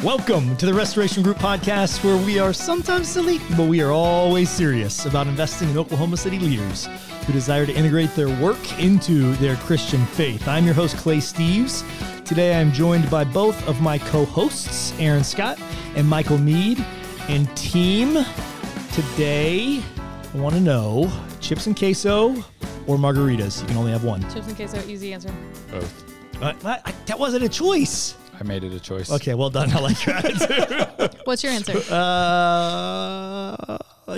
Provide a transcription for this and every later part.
Welcome to the Restoration Group podcast, where we are sometimes silly, but we are always serious about investing in Oklahoma City leaders who desire to integrate their work into their Christian faith. I'm your host, Clay Steves. Today, I'm joined by both of my co-hosts, Aaron Scott and Michael Mead. And team, today, I want to know, chips and queso or margaritas? You can only have one. Chips and queso, easy answer. Both. That wasn't a choice. I made it a choice. Okay, well done. I like your attitude. What's your answer?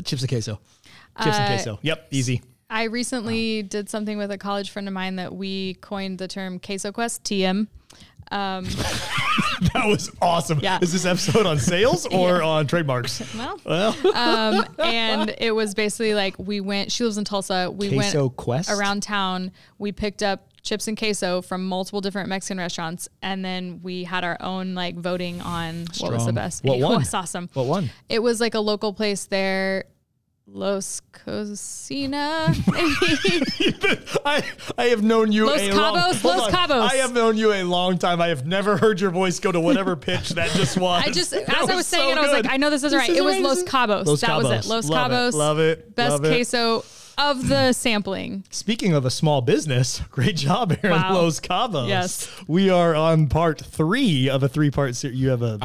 Chips and queso. Chips and queso. Yep, easy. I recently did something with a college friend of mine that we coined the term Queso Quest, TM. That was awesome. Yeah. Is this episode on sales or on trademarks? And it was basically like she lives in Tulsa. We Queso went Quest? around town. We picked up chips and queso from multiple different Mexican restaurants. And then we had our own like voting on what was the best. What one? It was awesome. What one? It was like a local place there. Los Cocina. I have known you Los a Cabos? long Los Cabos. I have known you a long time. I have never heard your voice go to whatever pitch that just was. As I was saying it, I was like, I know this isn't right. It was Los Cabos. Los that Cabos. was it. Los Love Cabos. It. Love it. Best Love it. queso of the sampling. Speaking of a small business, great job, Aaron. Wow. Los Cabos. Yes. We are on part 3 of a 3-part series. You have a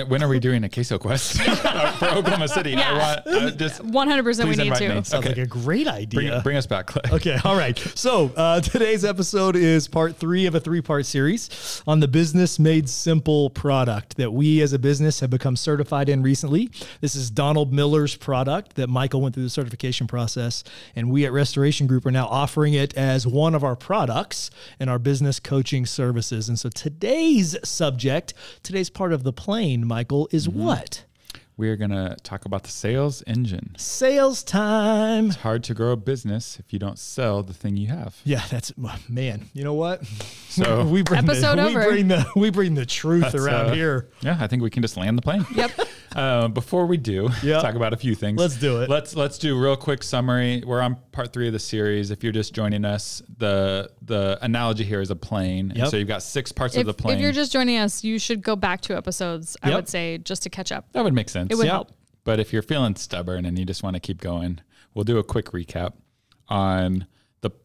When are we doing a queso quest for Oklahoma City? Yeah. I just 100% we please need invite to. me. Sounds like a great idea. Bring us back, Clay. Okay, all right. So today's episode is part 3 of a 3-part series on the Business Made Simple product that we as a business have become certified in recently. This is Donald Miller's product that Michael went through the certification process, and we at Restoration Group are now offering it as one of our products in our business coaching services. And so today's part of the plane, Michael, is what? We're going to talk about the sales engine. Sales time. It's hard to grow a business if you don't sell the thing you have. Yeah, man. You know what? So we bring the truth around here. Yeah, I think we can just land the plane. Yep. Before we do, talk about a few things. Let's do it. Let's do a real quick summary. We're on part 3 of the series. If you're just joining us, the analogy here is a plane. Yep. And so you've got 6 parts of the plane. If you're just joining us, you should go back 2 episodes, I Yep. would say, just to catch up. That would make sense. It would help. But if you're feeling stubborn and you just want to keep going, we'll do a quick recap on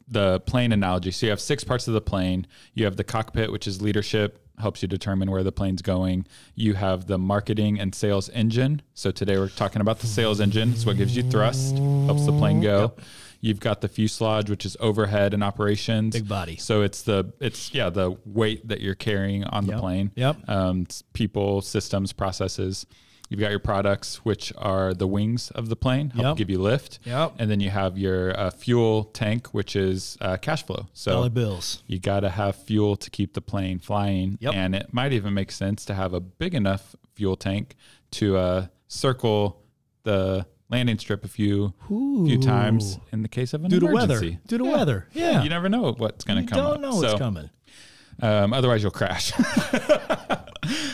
the plane analogy. So you have 6 parts of the plane. You have the cockpit, which is leadership, helps you determine where the plane's going. You have the marketing and sales engine. So today we're talking about the sales engine. It's what gives you thrust, helps the plane go. Yep. You've got the fuselage, which is overhead and operations. Big body. So it's the weight that you're carrying on the plane. Yep. It's people, systems, processes. You've got your products, which are the wings of the plane, help give you lift. Yep. And then you have your fuel tank, which is cash flow. So dollar bills. You got to have fuel to keep the plane flying. Yep. And it might even make sense to have a big enough fuel tank to circle the landing strip a few times in the case of an emergency. Due to weather. Yeah. You never know what's going to come up. You don't know what's coming. Otherwise, you'll crash.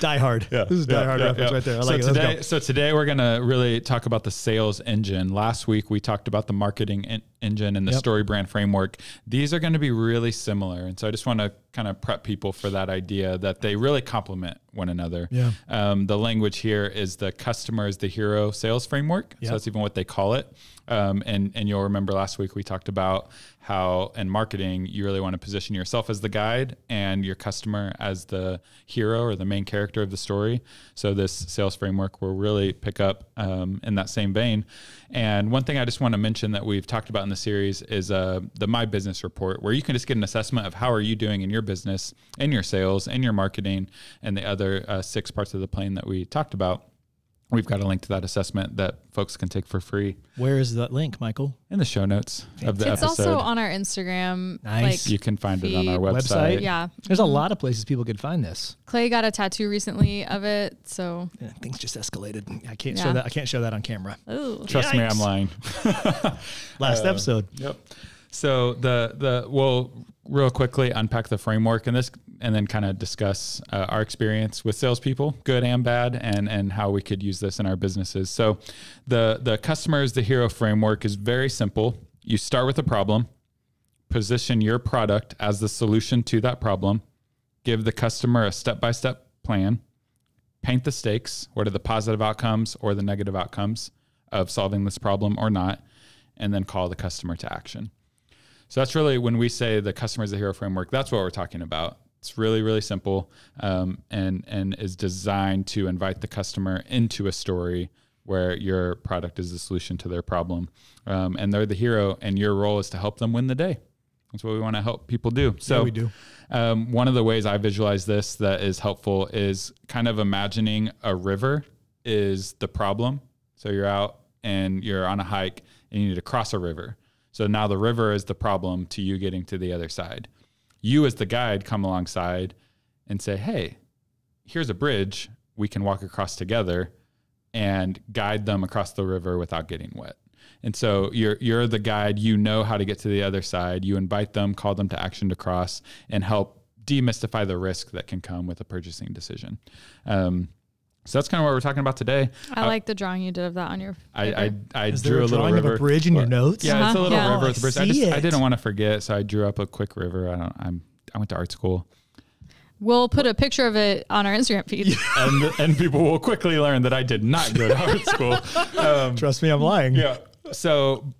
Die Hard. Yeah. This is Die Hard reference right there. I like it. Let's go. So today we're going to really talk about the sales engine. Last week we talked about the marketing engine and the story brand framework. These are going to be really similar. And so I just want to kind of prep people for that idea that they really complement one another. Yeah. The language here is the customer is the hero sales framework. So that's even what they call it. And you'll remember last week we talked about how in marketing, you really want to position yourself as the guide and your customer as the hero or the main character of the story. So this sales framework will really pick up in that same vein. And one thing I just want to mention that we've talked about in the series is the My Business Report, where you can just get an assessment of how are you doing in your business, in your sales, in your marketing, and the other 6 parts of the plane that we talked about. We've got a link to that assessment that folks can take for free. Where is that link, Michael? In the show notes of the episode. It's also on our Instagram. Nice. You can find it on our website. Yeah. There's a lot of places people could find this. Clay got a tattoo recently of it, so things just escalated. I can't show that. I can't show that on camera. Ooh. Trust me, I'm lying. Last episode. Yep. So we'll real quickly unpack the framework and then kind of discuss our experience with salespeople, good and bad, and how we could use this in our businesses. So the customer is the hero framework is very simple. You start with a problem, position your product as the solution to that problem, give the customer a step-by-step plan, paint the stakes. What are the positive outcomes or the negative outcomes of solving this problem or not? And then call the customer to action. So that's really, when we say the customer is the hero framework, that's what we're talking about. It's really, really simple, and is designed to invite the customer into a story where your product is the solution to their problem. And they're the hero, and your role is to help them win the day. That's what we want to help people do. So yeah, we do. One of the ways I visualize this that is helpful is kind of imagining a river is the problem. So you're out and you're on a hike and you need to cross a river. So now the river is the problem to you getting to the other side. You as the guide come alongside and say, hey, here's a bridge we can walk across together, and guide them across the river without getting wet. And so you're the guide, you know how to get to the other side. You invite them, call them to action to cross, and help demystify the risk that can come with a purchasing decision. So that's kind of what we're talking about today. I like the drawing you did of that on your I Is drew there a little drawing river. of a bridge in your notes? Yeah, it's a little river with a bridge. I it. didn't want to forget, so I drew up a quick river. I went to art school. We'll put a picture of it on our Instagram feed. and people will quickly learn that I did not go to art school. Trust me, I'm lying. Yeah. So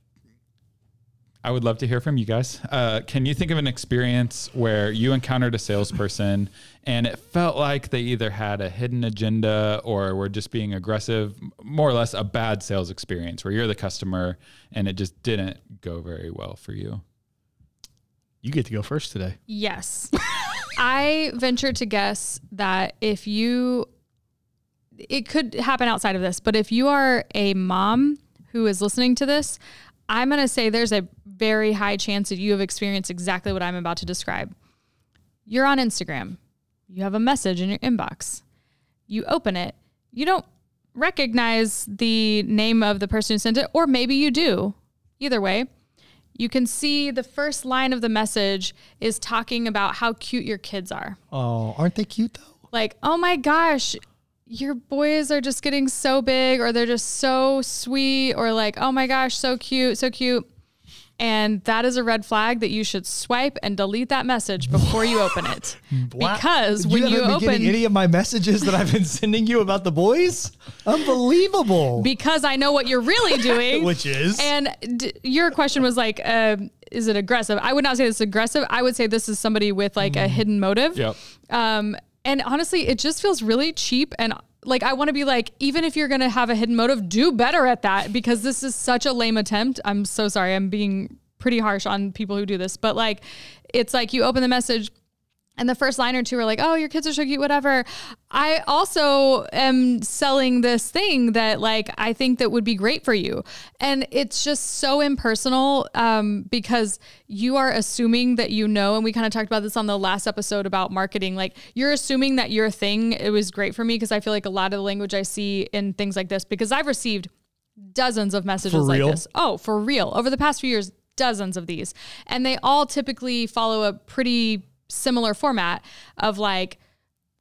I would love to hear from you guys. Can you think of an experience where you encountered a salesperson and it felt like they either had a hidden agenda or were just being aggressive, more or less a bad sales experience where you're the customer and it just didn't go very well for you? You get to go first today. Yes. I venture to guess that it could happen outside of this, but if you are a mom who is listening to this, I'm going to say there's a very high chance that you have experienced exactly what I'm about to describe. You're on Instagram. You have a message in your inbox. You open it. You don't recognize the name of the person who sent it, or maybe you do. Either way, you can see the first line of the message is talking about how cute your kids are. Oh, aren't they cute though? Like, oh my gosh, your boys are just getting so big, or they're just so sweet, or like, oh my gosh, so cute, so cute. And that is a red flag that you should swipe and delete that message before you open it. Wow. Because when you open any of my messages that I've been sending you about the boys, unbelievable. Because I know what you're really doing, which is, and your question was like, is it aggressive? I would not say this is aggressive. I would say this is somebody with like a hidden motive. Yep. And honestly, it just feels really cheap. And like, I want to be like, even if you're going to have a hidden motive, do better at that, because this is such a lame attempt. I'm so sorry. I'm being pretty harsh on people who do this, but like, it's like you open the message and the first line or two are like, oh, your kids are so cute, whatever. I also am selling this thing that like, I think that would be great for you. And it's just so impersonal because you are assuming that you know, and we kind of talked about this on the last episode about marketing. Like, you're assuming that your thing, it was great for me, because I feel like a lot of the language I see in things like this, because I've received dozens of messages like this. Oh, for real. Over the past few years, dozens of these. And they all typically follow a pretty similar format of like,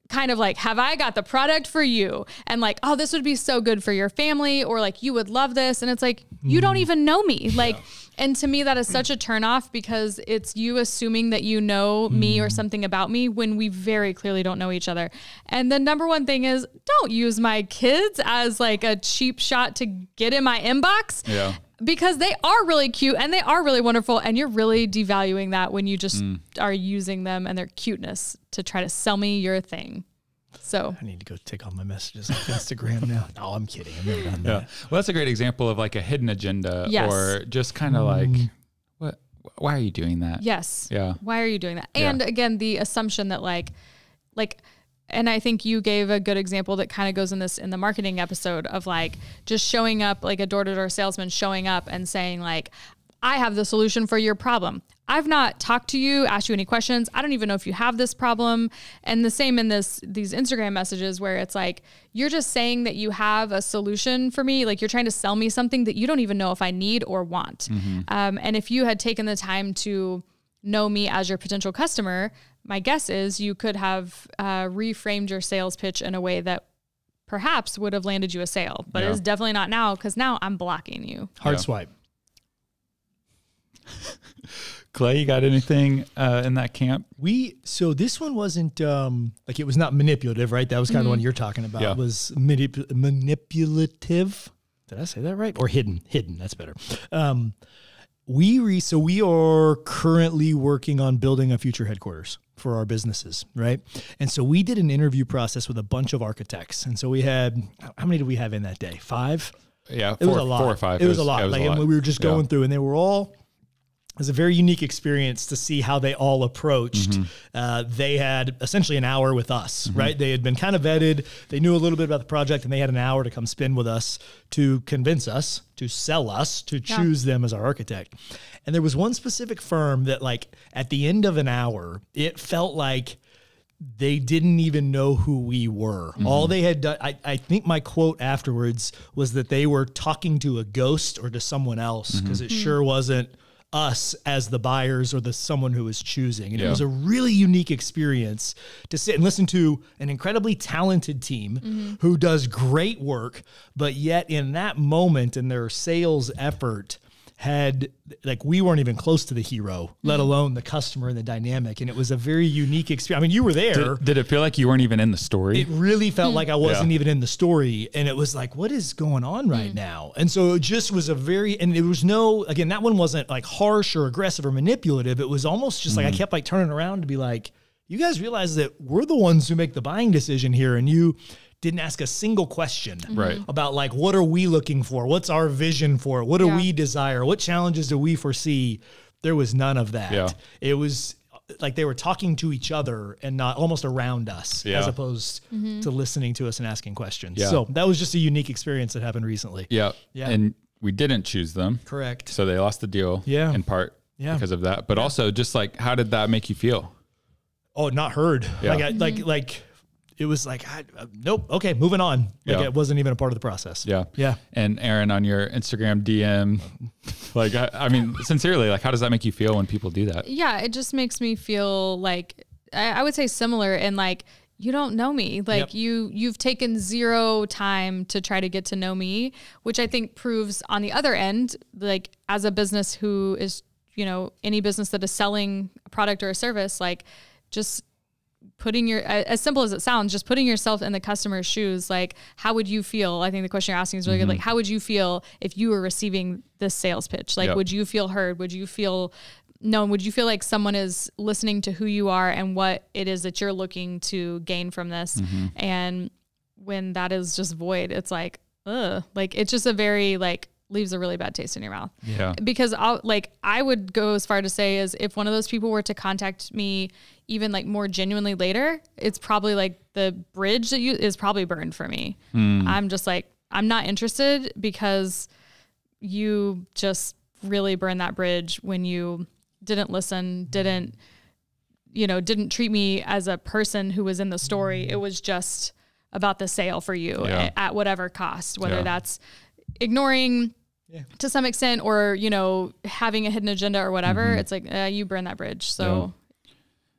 kind of like, have I got the product for you? And like, oh, this would be so good for your family, or like, you would love this. And it's like, you don't even know me. Like, and to me, that is such a turnoff, because it's you assuming that you know me or something about me when we very clearly don't know each other. And the number one thing is, don't use my kids as like a cheap shot to get in my inbox. Yeah. Because they are really cute and they are really wonderful. And you're really devaluing that when you just are using them and their cuteness to try to sell me your thing. So I need to go take all my messages off Instagram now. No, I'm kidding. I've never done that. Yeah. Well, that's a great example of like a hidden agenda, Yes. or just kind of like, what? Why are you doing that? yes. Yeah. Why are you doing that? Yeah. And again, the assumption that like, and I think you gave a good example that kind of goes in the marketing episode of like just showing up, like a door-to-door salesman showing up and saying like, I have the solution for your problem. I've not talked to you, asked you any questions. I don't even know if you have this problem. And the same in these Instagram messages where it's like, you're just saying that you have a solution for me. Like, you're trying to sell me something that you don't even know if I need or want. And if you had taken the time to know me as your potential customer, my guess is you could have reframed your sales pitch in a way that perhaps would have landed you a sale, but it's definitely not now, because now I'm blocking you. Hard swipe. Clay, you got anything in that camp? So this one wasn't like, it was not manipulative, right? That was kind of the one you're talking about. Yeah. It was manipulative. Did I say that right? Or hidden? Hidden. That's better. So we are currently working on building a future headquarters for our businesses, right? And so we did an interview process with a bunch of architects. And so we had, how many did we have in that day? 5? Yeah, It was a lot. 4 or 5. It was a lot. It was Like, a lot. and we were just going through, and they were all. It was a very unique experience to see how they all approached. They had essentially an hour with us, right? They had been kind of vetted. They knew a little bit about the project, and they had an hour to come spend with us to convince us, to sell us, to choose them as our architect. And there was one specific firm that, like, at the end of an hour, it felt like they didn't even know who we were. All they had done, I think my quote afterwards was that they were talking to a ghost or to someone else, because it sure wasn't us as the buyers or the someone who was choosing. And it was a really unique experience to sit and listen to an incredibly talented team who does great work, but yet in that moment in their sales effort had, like, we weren't even close to the hero, let alone the customer and the dynamic. And it was a very unique experience. I mean, you were there. Did it feel like you weren't even in the story? It really felt like I wasn't even in the story. And it was like, what is going on right now? And so it just was and there was no, again, that one wasn't like harsh or aggressive or manipulative. It was almost just like, I kept like turning around to be like, you guys realize that we're the ones who make the buying decision here, and you didn't ask a single question about, like, what are we looking for? What's our vision for it? What do we desire? What challenges do we foresee? There was none of that. Yeah. It was like they were talking to each other and not almost around us, as opposed to listening to us and asking questions. Yeah. So that was just a unique experience that happened recently. Yeah. And we didn't choose them. Correct. So they lost the deal in part because of that. But also, just like, how did that make you feel? Oh, not heard. Yeah. Like it was like, nope. Okay, moving on. Like, it wasn't even a part of the process. Yeah. Yeah. And Aaron, on your Instagram DM, like, I mean, sincerely, like, how does that make you feel when people do that? Yeah, it just makes me feel like, I would say similar, and like, you don't know me. Like, you've taken zero time to try to get to know me, which I think proves on the other end, like, as a business who is, any business that is selling a product or a service, like, just putting as simple as it sounds, just putting yourself in the customer's shoes. Like, how would you feel? I think the question you're asking is really good. Like, how would you feel if you were receiving this sales pitch? Like, would you feel heard? Would you feel known? Would you feel like someone is listening to who you are and what it is that you're looking to gain from this? And when that is just void, it's like, like, it's just a very, like, leaves a really bad taste in your mouth. Yeah. Because I would go as far to say is, if one of those people were to contact me even like more genuinely later, it's probably like the bridge that is probably burned for me. I'm just like, I'm not interested, because you just really burned that bridge when you didn't listen, didn't treat me as a person who was in the story. It was just about the sale for you at whatever cost, whether that's ignoring to some extent or, having a hidden agenda or whatever. It's like, you burn that bridge. So,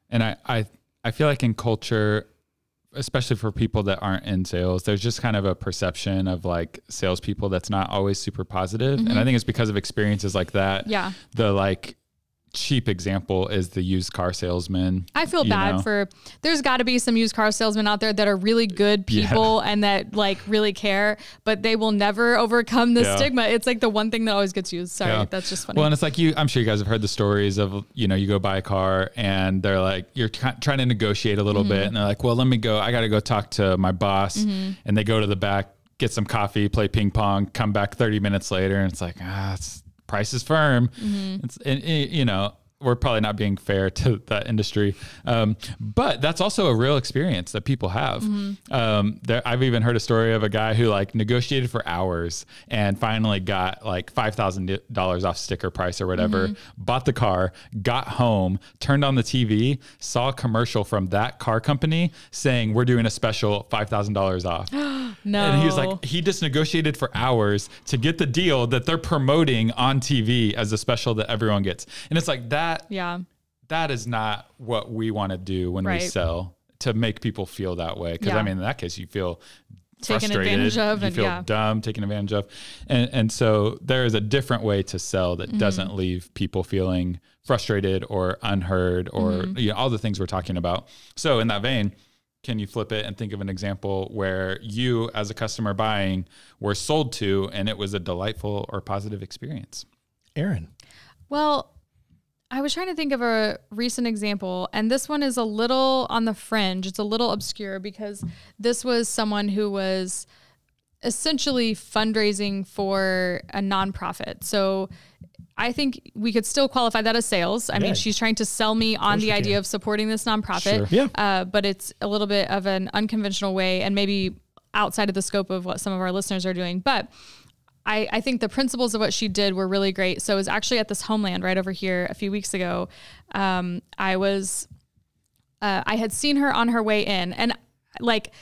and I feel like in culture, especially for people that aren't in sales, there's just kind of a perception of, like, salespeople that's not always super positive. And I think it's because of experiences like that. Yeah. The, like, cheap example is the used car salesman. I feel bad there's got to be some used car salesmen out there that are really good people and that, like, really care, but they will never overcome the stigma. It's like the one thing that always gets used. Sorry, that's just funny. Well, and it's like I'm sure you guys have heard the stories of, you go buy a car and they're like, you're trying to negotiate a little bit, and they're like, well, I got to go talk to my boss. And they go to the back, get some coffee, play ping pong, come back 30 minutes later, and it's like, price is firm. We're probably not being fair to that industry. But that's also a real experience that people have. I've even heard a story of a guy who, like, negotiated for hours and finally got like $5,000 off sticker price or whatever, bought the car, got home, turned on the TV, saw a commercial from that car company saying, we're doing a special $5,000 off. No. And he was like, he just negotiated for hours to get the deal that they're promoting on TV as a special that everyone gets. And it's like that. Yeah. That is not what we want to do when we sell, to make people feel that way. Because I mean, in that case, you feel taken frustrated, advantage of, you and feel dumb, taken advantage of. And so there is a different way to sell that doesn't leave people feeling frustrated or unheard or all the things we're talking about. So in that vein, can you flip it and think of an example where you as a customer buying were sold to and it was a delightful or positive experience? Erin. Well, I was trying to think of a recent example, and this one is a little on the fringe. It's a little obscure because this was someone who was essentially fundraising for a nonprofit. So I think we could still qualify that as sales. I mean, she's trying to sell me on the idea of supporting this nonprofit, but it's a little bit of an unconventional way and maybe outside of the scope of what some of our listeners are doing. But I think the principles of what she did were really great. So it was actually at this Homeland right over here a few weeks ago. I had seen her on her way in, and like,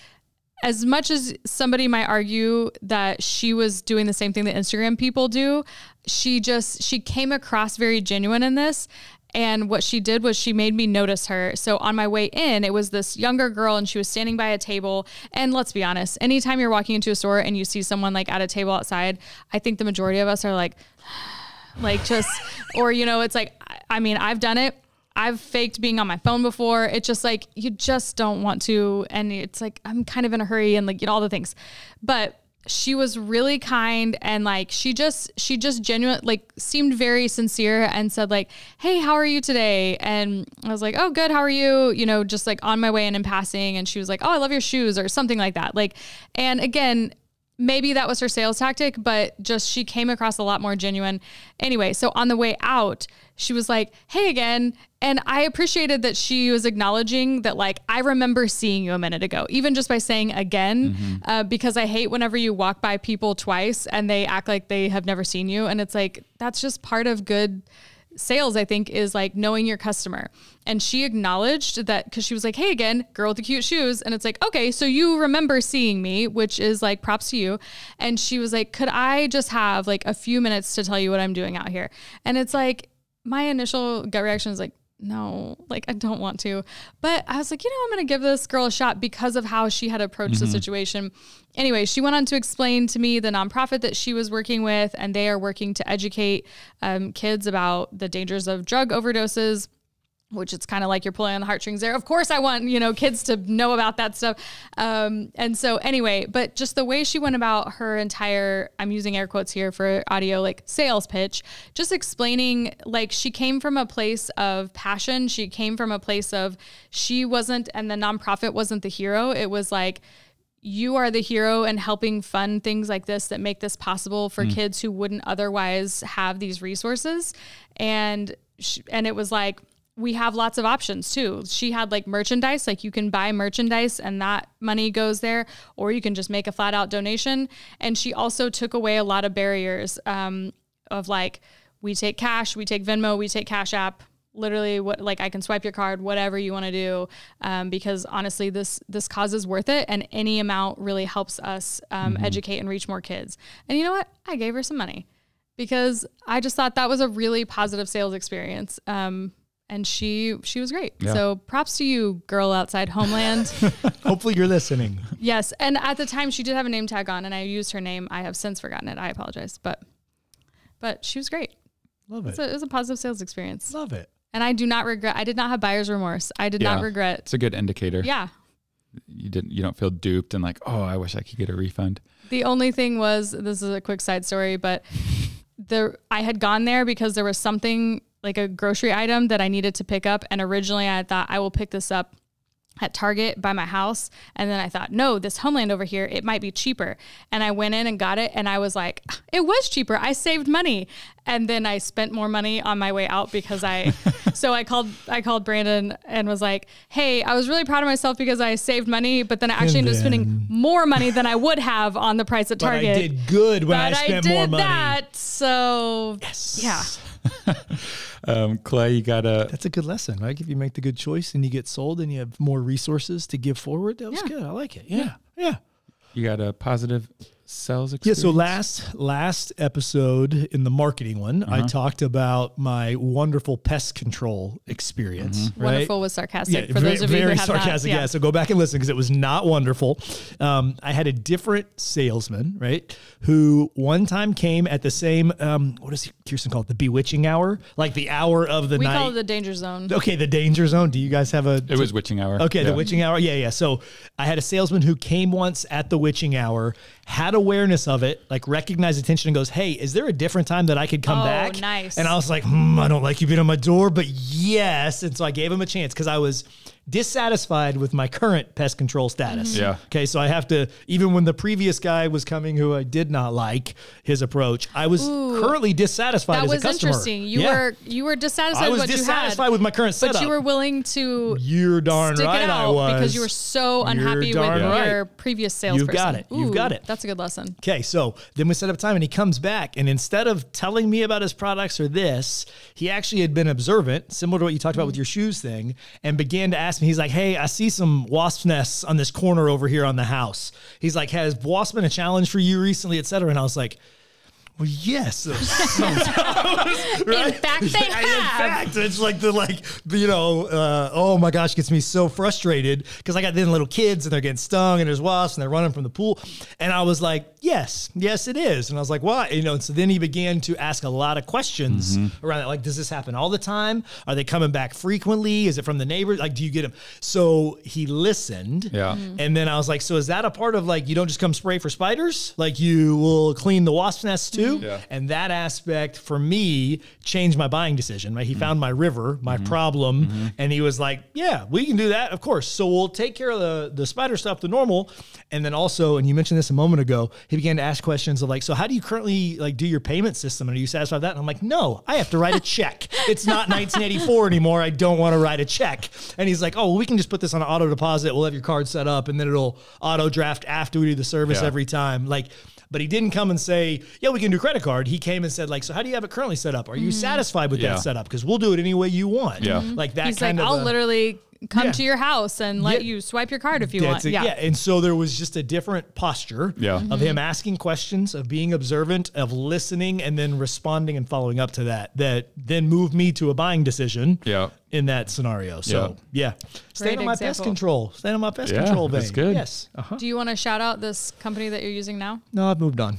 as much as somebody might argue that she was doing the same thing that Instagram people do, she came across very genuine in this. And what she did was she made me notice her. So on my way in, it was this younger girl and she was standing by a table. And let's be honest, anytime you're walking into a store and you see someone like at a table outside, I think the majority of us are like just, or, it's like, I mean, I've done it. I've faked being on my phone before. It's just like, you just don't want to. And it's like, I'm kind of in a hurry and all the things, but she was really kind and like, she just genuine, seemed very sincere and said like, hey, how are you today? And I was like, oh, good. How are you? Just like on my way in passing. And she was like, oh, I love your shoes or something like that. And again, maybe that was her sales tactic, but just, she came across a lot more genuine. Anyway, so on the way out, she was like, hey again. And I appreciated that she was acknowledging that I remember seeing you a minute ago, even just by saying again, because I hate whenever you walk by people twice and they act like they have never seen you. And it's like, that's just part of good sales, I think, is knowing your customer. And she acknowledged that because she was like, hey again, girl with the cute shoes. And it's like, okay, so you remember seeing me, which is props to you. And she was like, could I just have a few minutes to tell you what I'm doing out here? And it's like, my initial gut reaction is no, I don't want to, but I was like, I'm going to give this girl a shot because of how she had approached the situation. Anyway, she went on to explain to me the nonprofit that she was working with, and they are working to educate kids about the dangers of drug overdoses, which it's kind of like you're pulling on the heartstrings there. Of course I want, kids to know about that stuff. And so anyway, but just the way she went about her entire, I'm using air quotes here for audio, sales pitch, just explaining, she came from a place of passion. She came from a place of, she wasn't, and the nonprofit wasn't the hero. It was you are the hero and helping fund things like this that make this possible for kids who wouldn't otherwise have these resources. And it was we have lots of options too. She had merchandise, you can buy merchandise and that money goes there, or you can just make a flat out donation. And she also took away a lot of barriers of we take cash, we take Venmo, we take Cash App, literally what, I can swipe your card, whatever you want to do. Because honestly, this cause is worth it. And any amount really helps us educate and reach more kids. And you know what? I gave her some money because I just thought that was a really positive sales experience. And she was great. Yeah. So props to you, girl outside Homeland. Hopefully you're listening. Yes. And at the time she did have a name tag on and I used her name. I have since forgotten it. I apologize, but she was great. Love it. It was a positive sales experience. Love it. And I do not regret, I did not have buyer's remorse. I did not regret. It's a good indicator. Yeah. You don't feel duped and oh, I wish I could get a refund. The only thing was, this is a quick side story, but I had gone there because there was something a grocery item that I needed to pick up. And originally I thought I will pick this up at Target by my house. And then I thought, no, this Homeland over here, it might be cheaper. And I went in and got it. And I was like, it was cheaper. I saved money. And then I spent more money on my way out because so I called Brandon and was like, hey, I was really proud of myself because I saved money, but then I actually ended up spending more money than I would have on the price at Target. But I did good when I spent more money. That, so yes. Yeah. Clay, that's a good lesson, right? If you make the good choice and you get sold and you have more resources to give forward, that was good. I like it. Yeah. You got a positive sales Yeah. experience? So last episode in the marketing one, I talked about my wonderful pest control experience. Right? Wonderful was sarcastic for very, those of you who very have sarcastic. that. Yeah. So go back and listen because it was not wonderful. I had a different salesman, right, who one time came at the same. What does Kirsten call it? The bewitching hour, like the hour of the We night. call it the danger zone. Okay, the danger zone. Do you guys have a? It was witching hour. Okay, Yeah. the witching hour. Yeah. So I had a salesman who came once at the witching hour, had awareness of it, like recognized attention and goes, "Hey, is there a different time that I could come Oh, back?" nice. And I was like, I don't like you being on my door, but yes. And so I gave him a chance because I was dissatisfied with my current pest control status. Yeah. Okay. So I have to, even when the previous guy was coming who I did not like his approach, I was currently dissatisfied That as a was customer. interesting. Yeah. You were dissatisfied I with was what dissatisfied you had, with my current setup. but you were willing to You're darn stick right it I out was. because you were so unhappy with darn right. your previous salesperson. You've got it. You've got it. That's a good lesson. Okay, so then we set up time and he comes back, and instead of telling me about his products or this, he actually had been observant, similar to what you talked about with your shoes thing, and began to ask me. He's like, "Hey, I see some wasp nests on this corner over here on the house." He's like, "Has wasp been a challenge for you recently, et cetera?" And I was like, "Well, yes." Right? In fact, they have. In fact, it's like oh my gosh, gets me so frustrated because I got then little kids and they're getting stung and there's wasps and they're running from the pool. And I was like, yes, it is. And I was like, why? And so then he began to ask a lot of questions around that. Like, does this happen all the time? Are they coming back frequently? Is it from the neighbors? Like, do you get them? So he listened. Yeah. And then I was like, so is that a part of like, you don't just come spray for spiders? Like you will clean the wasp nests too? Yeah. And that aspect for me changed my buying decision, right? He found my river, my problem, and he was like, yeah, we can do that. Of course. So we'll take care of the spider stuff, the normal. And then also, and you mentioned this a moment ago, he began to ask questions of like, so how do you currently like do your payment system? And are you satisfied with that? And I'm like, no, I have to write a check. It's not 1984 anymore. I don't want to write a check. And he's like, oh, well, we can just put this on auto deposit. We'll have your card set up and then it'll auto draft after we do the service every time. Like, but he didn't come and say, yeah, we can do credit card. He came and said like, so how do you have it currently set up? Are you satisfied with that setup? Because we'll do it any way you want. Yeah. Like that He's kind like, of I'll literally come Yeah. to your house and let Yeah. you swipe your card if you want. That's it. Yeah. And so there was just a different posture of him asking questions, of being observant, of listening, and then responding and following up to that then moved me to a buying decision in that scenario. So staying on my pest example. control. Staying on my pest Yeah, control vein. that's good. Yes. Do you want to shout out this company that you're using now? No, I've moved on.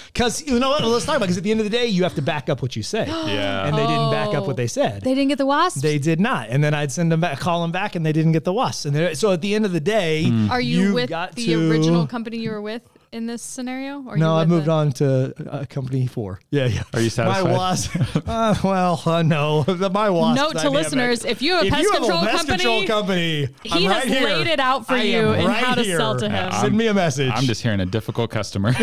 Because you know what? Let's talk about. Because at the end of the day, you have to back up what you say. Yeah. And they didn't back up what they said. They didn't get the wasps? They did not. And then I'd send them back, call them back, and they didn't get the wasps. And so at the end of the day, Are you you've with got the to- original company you were with in this scenario? Or No, you I with moved the- on to company 4. Yeah. Are you satisfied? My wasp. No. My wasp. Note to dynamic. listeners, if you have a pest control company, he he has laid it out for you and how to sell to him. Send me a message. I'm just hearing a difficult customer.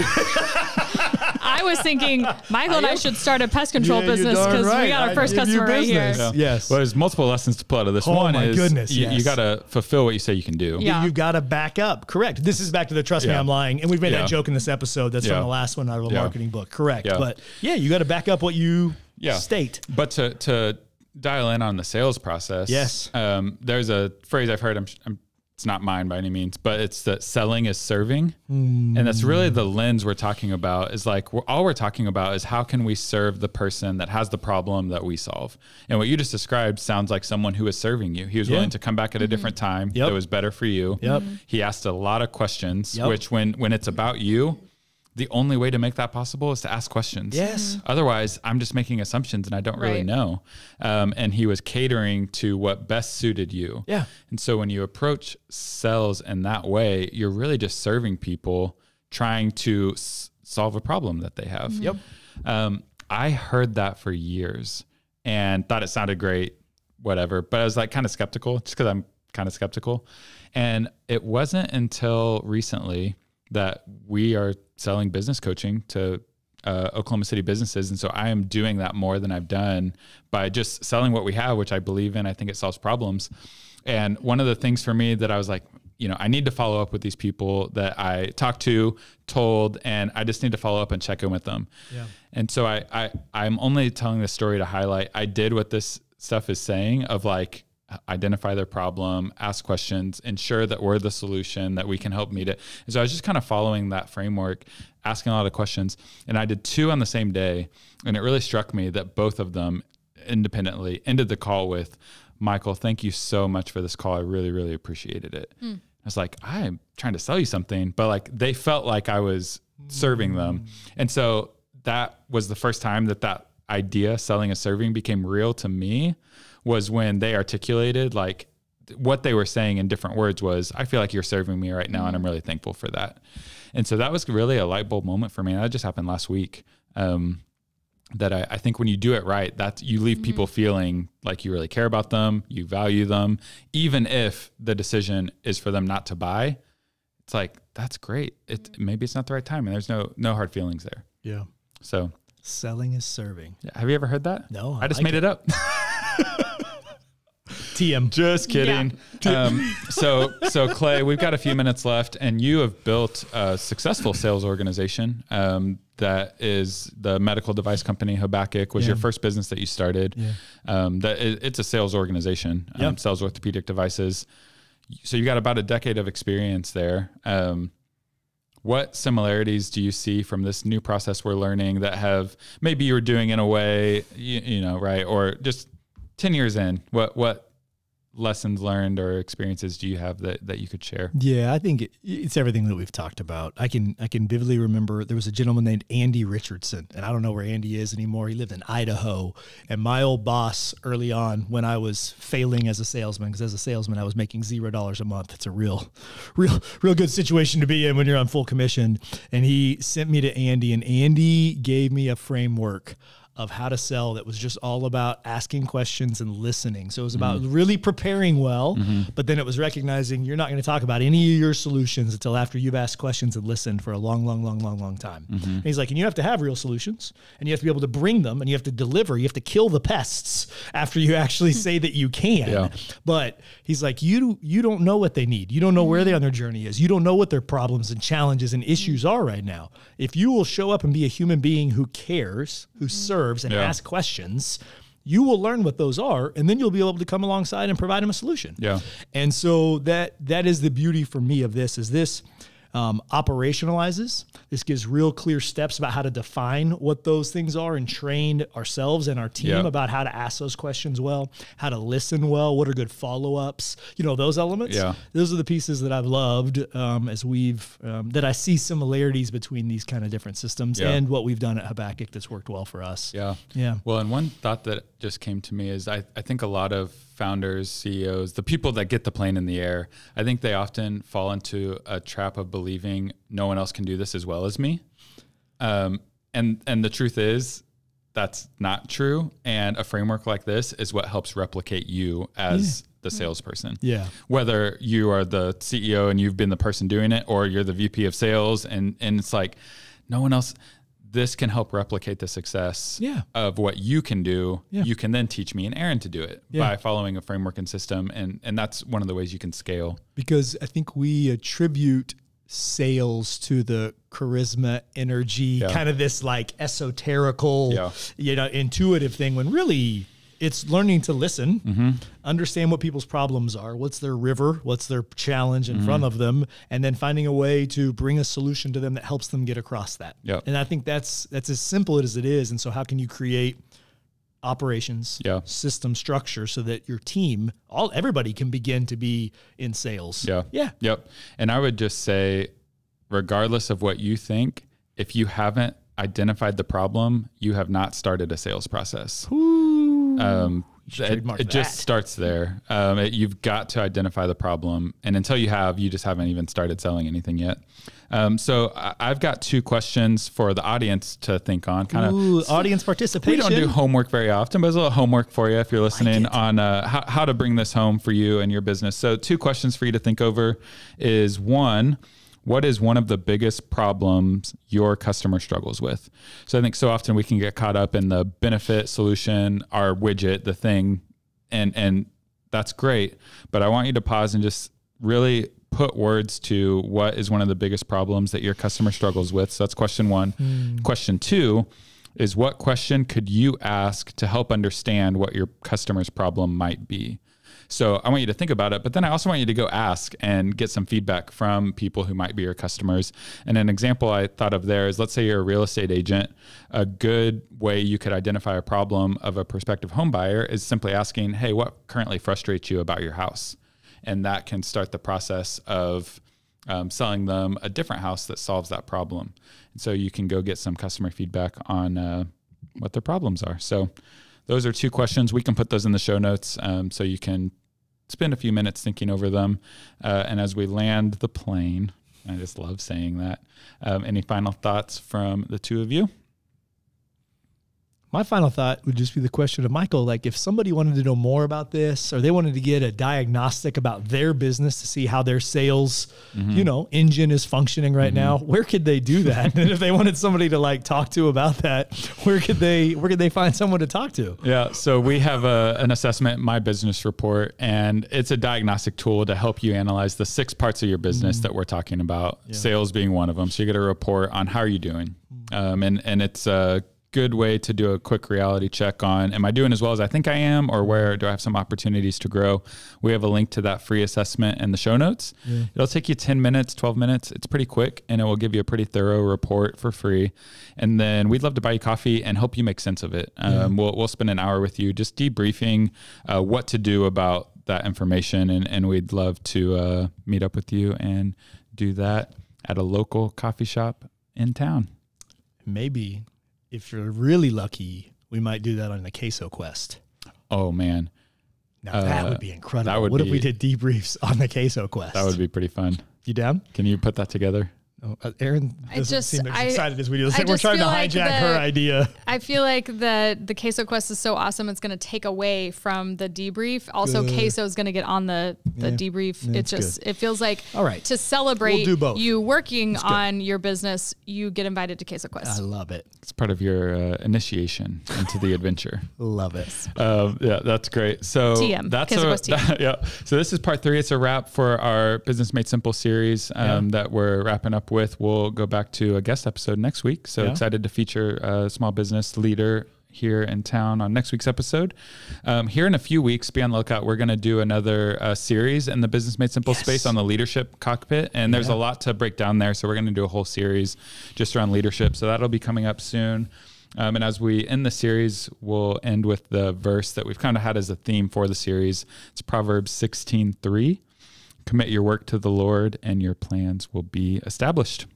I was thinking Michael and I should start a pest control Yeah, you're business darn because we right. got our I first give you customer right here. business. Yes. Well, there's multiple lessons to pull out of this. Oh, One my is goodness, you yes. got to fulfill what you say you can do. Yeah. You've got to back up. Correct. This is back to the trust me, Yeah. I'm lying. And we've made Yeah. that joke in this episode. That's Yeah. from the last one out of a Yeah. marketing book. Correct. Yeah. But you got to back up what you state. But to dial in on the sales process, Yes. There's a phrase I've heard. It's not mine by any means, but it's that selling is serving, and that's really the lens we're talking about. Is like all we're talking about is how can we serve the person that has the problem that we solve. And what you just described sounds like someone who is serving you. He was willing to come back at a different time that was better for you. Yep. He asked a lot of questions, Yep. which when it's about you, the only way to make that possible is to ask questions. Yes. Otherwise, I'm just making assumptions and I don't really Right. know. And he was catering to what best suited you. Yeah. And so when you approach sales in that way, you're really just serving people trying to solve a problem that they have. Yep. I heard that for years and thought it sounded great, whatever. But I was like kind of skeptical just because I'm kind of skeptical. And it wasn't until recently that we are selling business coaching to Oklahoma City businesses. And so I am doing that more than I've done by just selling what we have, which I believe in. I think it solves problems. And one of the things for me that I was like, I need to follow up with these people that I talked to, told, and I just need to follow up and check in with them. Yeah. And so I'm only telling this story to highlight, I did what this stuff is saying of like, identify their problem, ask questions, ensure that we're the solution, that we can help meet it. And so I was just kind of following that framework, asking a lot of questions. And I did 2 on the same day. And it really struck me that both of them independently ended the call with, Michael, thank you so much for this call. I really, really appreciated it. I was like, I'm trying to sell you something, but like they felt like I was serving them. And so that was the first time that idea, selling a serving, became real to me, was when they articulated like what they were saying in different words was, I feel like you're serving me right now. And I'm really thankful for that. And so that was really a light bulb moment for me. That just happened last week. That I think when you do it right, you leave people feeling like you really care about them, you value them, even if the decision is for them not to buy. It's like, that's great. Maybe it's not the right time, and there's no hard feelings there. Yeah. So selling is serving. Yeah. Have you ever heard that? No. I just made it up. TM. Just kidding. Yeah. So Clay, we've got a few minutes left, and you have built a successful sales organization. That is the medical device company. Habakkuk was your first business that you started. Yeah. It's a sales organization. Sells orthopedic devices. So you got about a decade of experience there. What similarities do you see from this new process we're learning that have maybe you were doing in a way, right? Or just 10 years in, what lessons learned or experiences do you have that you could share? Yeah, I think it's everything that we've talked about. I can vividly remember there was a gentleman named Andy Richardson, and I don't know where Andy is anymore. He lived in Idaho. And my old boss early on, when I was failing as a salesman, because as a salesman, I was making $0 a month. It's a real good situation to be in when you're on full commission. And he sent me to Andy, and Andy gave me a framework of how to sell that was just all about asking questions and listening. So it was about really preparing well, but then it was recognizing you're not going to talk about any of your solutions until after you've asked questions and listened for a long time. And he's like, and you have to have real solutions, and you have to be able to bring them, and you have to deliver. You have to kill the pests after you actually say that you can. Yeah. But he's like, you don't know what they need. You don't know where they on their journey is. You don't know what their problems and challenges and issues are right now. If you will show up and be a human being who cares, who serves, and ask questions, you will learn what those are, and then you'll be able to come alongside and provide them a solution. Yeah. And so that is the beauty for me of this, is this operationalizes. This gives real clear steps about how to define what those things are and train ourselves and our team about how to ask those questions well, how to listen well, what are good follow-ups, those elements. Yeah. Those are the pieces that I've loved as we've, that I see similarities between these kind of different systems and what we've done at Habakkuk that's worked well for us. Yeah. Yeah. Well, and one thought that just came to me is I think a lot of founders, CEOs, the people that get the plane in the air, I think they often fall into a trap of believing no one else can do this as well as me. And the truth is that's not true. And a framework like this is what helps replicate you as the salesperson. Yeah. Whether you are the CEO and you've been the person doing it, or you're the VP of sales, and it's like no one else. This can help replicate the success of what you can do. Yeah. You can then teach me and Aaron to do it by following a framework and system. And that's one of the ways you can scale. Because I think we attribute sales to the charisma, energy, kind of this like esoterical, intuitive thing, when really it's learning to listen, understand what people's problems are, what's their river, what's their challenge in front of them, and then finding a way to bring a solution to them that helps them get across that. Yep. And I think that's as simple as it is. And so how can you create operations, system structure so that your team, everybody can begin to be in sales? Yeah. Yeah. Yep. And I would just say, regardless of what you think, if you haven't identified the problem, you have not started a sales process. It just starts there. You've got to identify the problem. And until you have, you just haven't even started selling anything yet. So I've got 2 questions for the audience to think on. Audience participation. We don't do homework very often, but there's a little homework for you if you're listening on how to bring this home for you and your business. So 2 questions for you to think over is, 1, what is one of the biggest problems your customer struggles with? So I think so often we can get caught up in the benefit, solution, our widget, the thing, and that's great. But I want you to pause and just really put words to what is one of the biggest problems that your customer struggles with. So that's question 1. Question 2 is, what question could you ask to help understand what your customer's problem might be? So I want you to think about it, but then I also want you to go ask and get some feedback from people who might be your customers. And an example I thought of there is, let's say you're a real estate agent. A good way you could identify a problem of a prospective home buyer is simply asking, hey, what currently frustrates you about your house? And that can start the process of selling them a different house that solves that problem. And so you can go get some customer feedback on what their problems are. So those are 2 questions. We can put those in the show notes so you can spend a few minutes thinking over them. And as we land the plane, I just love saying that. Any final thoughts from the 2 of you? My final thought would just be the question of Michael, like if somebody wanted to know more about this, or they wanted to get a diagnostic about their business to see how their sales, engine is functioning right now, where could they do that? And if they wanted somebody to like talk to about that, where could they find someone to talk to? Yeah. So we have an assessment, My Business Report, and it's a diagnostic tool to help you analyze the 6 parts of your business that we're talking about, sales being one of them. So you get a report on how are you doing. And it's a good way to do a quick reality check on, am I doing as well as I think I am, or where do I have some opportunities to grow? We have a link to that free assessment in the show notes. It'll take you 10 minutes, 12 minutes. It's pretty quick, and it will give you a pretty thorough report for free. And then we'd love to buy you coffee and help you make sense of it. We'll spend an hour with you just debriefing what to do about that information. And we'd love to meet up with you and do that at a local coffee shop in town. Maybe if you're really lucky, we might do that on the Queso Quest. Oh, man. Now that would be incredible. What if we did debriefs on the Queso Quest? That would be pretty fun. You down? Can you put that together? Oh, Aaron doesn't seem as excited as we do. We're trying to hijack her idea. I feel like the Queso Quest is so awesome. It's going to take away from the debrief. Also, Queso is going to get on the debrief. It feels like to celebrate you working on your business, you get invited to Queso Quest. I love it. It's part of your initiation into the adventure. Love it. Yeah, that's great. So TM. That's Queso Quest TM. So this is part 3. It's a wrap for our Business Made Simple series that we're wrapping up with. We'll go back to a guest episode next week. So excited to feature a small business leader here in town on next week's episode. Here in a few weeks, be on the lookout. We're going to do another series in the Business Made Simple space on the leadership cockpit. And there's a lot to break down there. So we're going to do a whole series just around leadership. So that'll be coming up soon. And as we end the series, we'll end with the verse that we've kind of had as a theme for the series. It's Proverbs 16:3. Commit your work to the Lord and your plans will be established.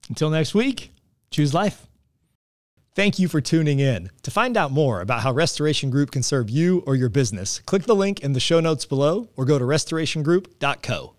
Until next week, choose life. Thank you for tuning in. To find out more about how Restoration Group can serve you or your business, click the link in the show notes below or go to restorationgroup.co.